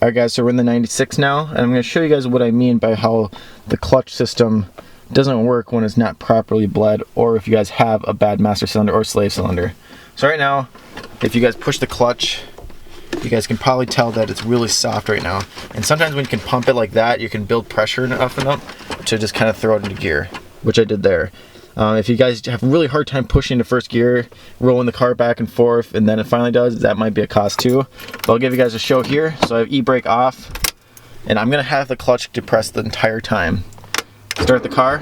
Alright guys, so we're in the 96 now, and I'm going to show you guys what I mean by how the clutch system doesn't work when it's not properly bled, or if you guys have a bad master cylinder or slave cylinder. So right now, if you guys push the clutch, you guys can probably tell that it's really soft right now. And sometimes when you can pump it like that, you can build pressure enough to just kind of throw it into gear, which I did there. If you guys have a really hard time pushing the first gear, rolling the car back and forth, and then it finally does, that might be a cause too. But I'll give you guys a show here. So I have e-brake off, and I'm gonna have the clutch depressed the entire time. Start the car,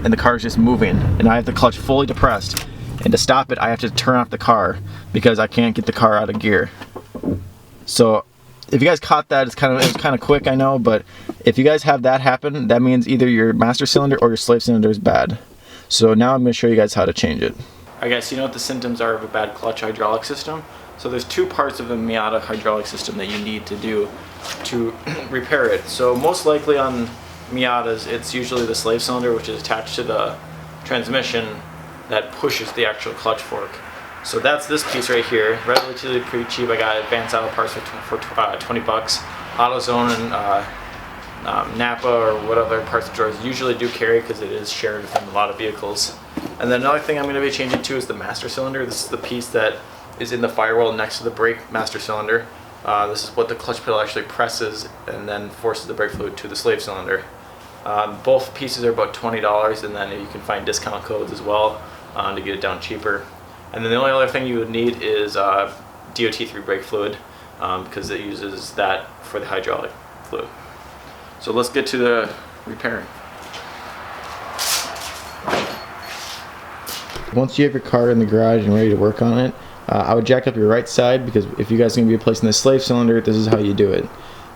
and the car is just moving, and I have the clutch fully depressed. And to stop it, I have to turn off the car because I can't get the car out of gear. So if you guys caught that, it was kind of quick, I know, but if you guys have that happen, that means either your master cylinder or your slave cylinder is bad. So now I'm going to show you guys how to change it. Alright guys, so you know what the symptoms are of a bad clutch hydraulic system? So there's two parts of a Miata hydraulic system that you need to do to repair it. So most likely on Miatas, it's usually the slave cylinder, which is attached to the transmission that pushes the actual clutch fork. So that's this piece right here, relatively pretty cheap. I got Advanced Auto Parts for 20 bucks. AutoZone and Napa or what other parts stores usually do carry because it is shared within a lot of vehicles. And then another thing I'm going to be changing to is the master cylinder. This is the piece that is in the firewall next to the brake master cylinder. This is what the clutch pedal actually presses and then forces the brake fluid to the slave cylinder. Both pieces are about $20, and then you can find discount codes as well to get it down cheaper. And then the only other thing you would need is DOT3 brake fluid because it uses that for the hydraulic fluid. So let's get to the repairing. Once you have your car in the garage and ready to work on it, I would jack up your right side, because if you guys are going to be replacing the slave cylinder, this is how you do it.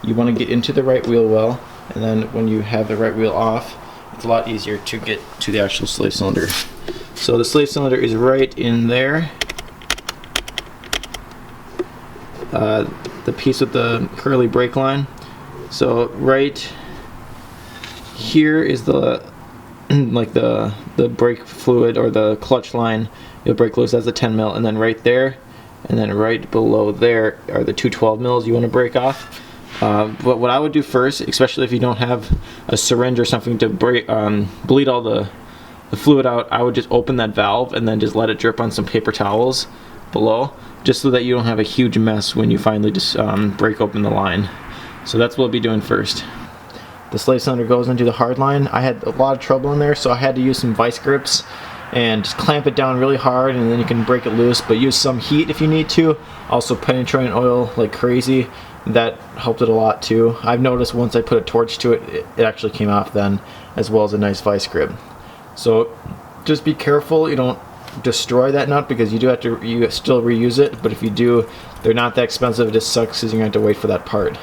You want to get into the right wheel well, and then when you have the right wheel off, it's a lot easier to get to the actual slave cylinder. So the slave cylinder is right in there. The piece with the curly brake line. So right here is the like the brake fluid or the clutch line. Your brake fluid has the 10 mil, and then right there, and then right below there are the two 12 mils you want to break off. But what I would do first, especially if you don't have a syringe or something to bleed all the fluid out, I would just open that valve and then just let it drip on some paper towels below, just so that you don't have a huge mess when you finally just break open the line. So that's what we'll be doing first. The slave cylinder goes into the hard line. I had a lot of trouble in there, so I had to use some vice grips and just clamp it down really hard, and then you can break it loose, but use some heat if you need to. Also penetrating oil like crazy, that helped it a lot too. I've noticed once I put a torch to it, it actually came off then, as well as a nice vice grip. So just be careful you don't destroy that nut, because you still reuse it, but if you do, they're not that expensive. It just sucks because you're going to have to wait for that part.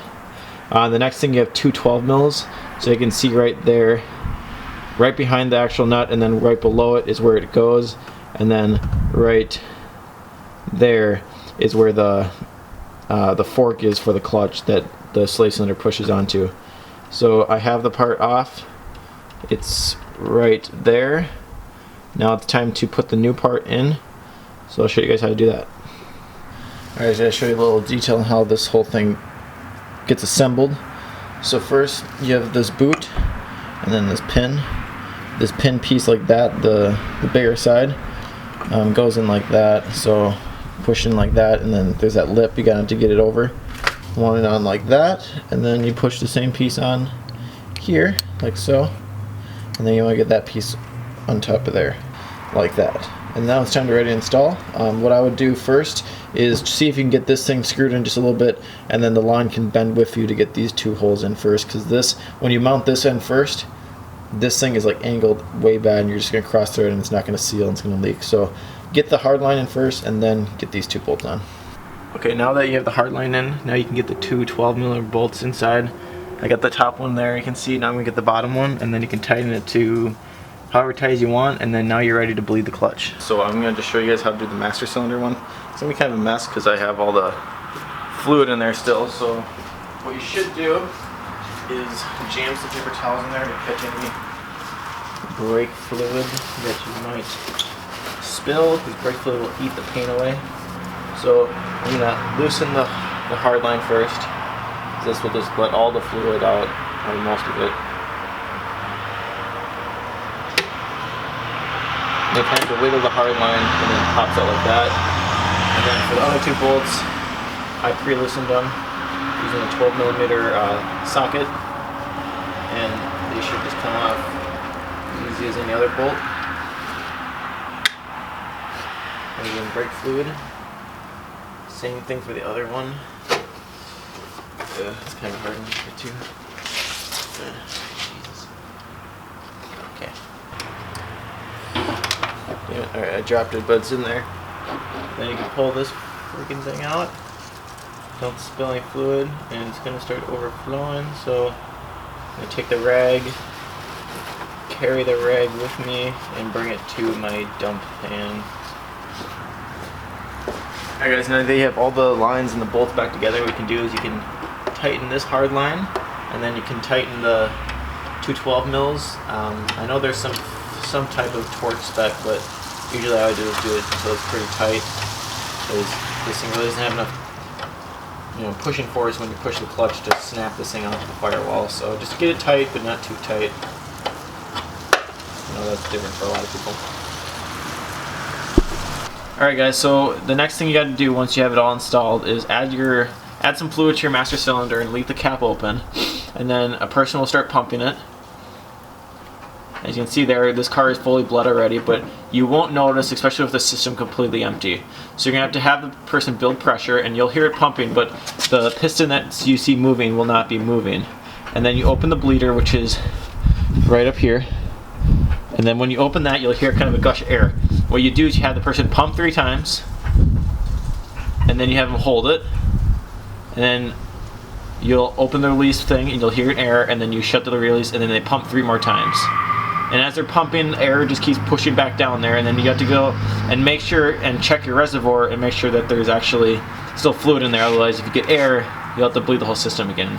The next thing, you have two 12 mils, so you can see right there, right behind the actual nut, and then right below it is where it goes, and then right there is where the fork is for the clutch that the slave cylinder pushes onto. So I have the part off. It's right there. Now it's time to put the new part in. So I'll show you guys how to do that. Alright, I'll show you a little detail on how this whole thing gets assembled. So first you have this boot, and then this pin. This pin piece like that, the bigger side, goes in like that. So push in like that, and then there's that lip you got to get it over. Want it on like that, and then you push the same piece on here, like so. And then you want to get that piece on top of there, like that. And now it's time to ready to install. What I would do first is see if you can get this thing screwed in just a little bit, and then the line can bend with you to get these two holes in first, because this, when you mount this in first, this thing is like angled way bad, and you're just going to cross through it, and it's not going to seal, and it's going to leak. So get the hard line in first, and then get these two bolts on. Okay, now that you have the hard line in, now you can get the two 12mm bolts inside. I got the top one there, you can see. Now I'm going to get the bottom one, and then you can tighten it to however tight as you want, and then now you're ready to bleed the clutch. So I'm going to just show you guys how to do the master cylinder one. It's going to be kind of a mess because I have all the fluid in there still. So what you should do is jam some paper towels in there to catch any brake fluid that you might spill, because brake fluid will eat the paint away. So I'm going to loosen the hard line first, This will just let all the fluid out, or most of it. You have to wiggle the hard line and then it pops out like that. And then for the other two bolts, I pre-loosened them using a 12mm socket, and they should just come off as easy as any other bolt. And then brake fluid. Same thing for the other one. It's kind of hard in here too. Jesus. Okay. Yeah, alright, I dropped it, but it's in there. Then you can pull this freaking thing out. Don't spill any fluid, and it's going to start overflowing. So I'm going to take the rag, carry the rag with me, and bring it to my dump pan. Alright guys, now that you have all the lines and the bolts back together, what you can do is you can tighten this hard line, and then you can tighten the 212 mils. I know there's some type of torque spec, but usually I would just do it until it's pretty tight, because this thing really doesn't have enough pushing force when you push the clutch to snap this thing off the firewall. So just get it tight, but not too tight. I know that's different for a lot of people. Alright guys, so the next thing you got to do once you have it all installed is add some fluid to your master cylinder and leave the cap open, and then a person will start pumping it. As you can see there, this car is fully bled already, but you won't notice, especially with the system completely empty. So you're going to have the person build pressure, and you'll hear it pumping, but the piston that you see moving will not be moving. And then you open the bleeder, which is right up here. And then when you open that, you'll hear kind of a gush of air. What you do is you have the person pump 3 times, and then you have them hold it, and then you'll open the release thing, and you'll hear an air, and then you shut the release, and then they pump 3 more times. And as they're pumping, air just keeps pushing back down there, and then you have to go and make sure and check your reservoir and make sure that there's actually still fluid in there. Otherwise, if you get air, you'll have to bleed the whole system again.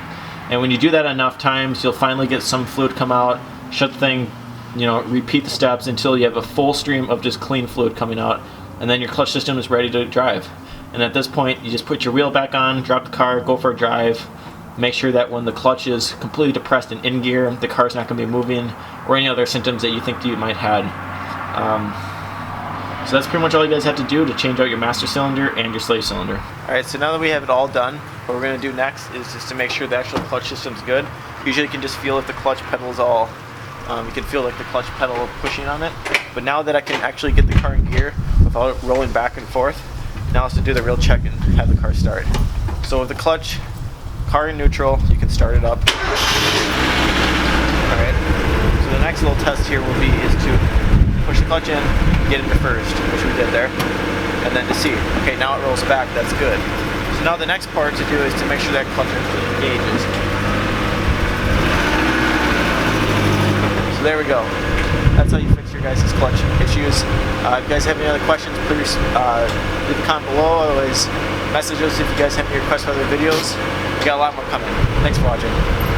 And when you do that enough times, you'll finally get some fluid come out, shut the thing, repeat the steps until you have a full stream of just clean fluid coming out, and then your clutch system is ready to drive. And at this point, you just put your wheel back on, drop the car, go for a drive. Make sure that when the clutch is completely depressed and in gear, the car's not going to be moving, or any other symptoms that you think you might have. So that's pretty much all you guys have to do to change out your master cylinder and your slave cylinder. Alright, so now that we have it all done, what we're going to do next is just to make sure the actual clutch system's good. Usually you can just feel if the clutch pedal is all, you can feel like the clutch pedal pushing on it. But now that I can actually get the car in gear without it rolling back and forth, now it's to do the real check and have the car start. So with the clutch, car in neutral, you can start it up. Alright, so the next little test here will be to push the clutch in, get into first, which we did there, and then to see, okay, now it rolls back, that's good. So now the next part to do is to make sure that clutch engages. So there we go. That's how you fix your guys' clutch issues. If you guys have any other questions, please leave a comment below. Otherwise, message us if you guys have any requests for other videos. We got a lot more coming. Thanks for watching.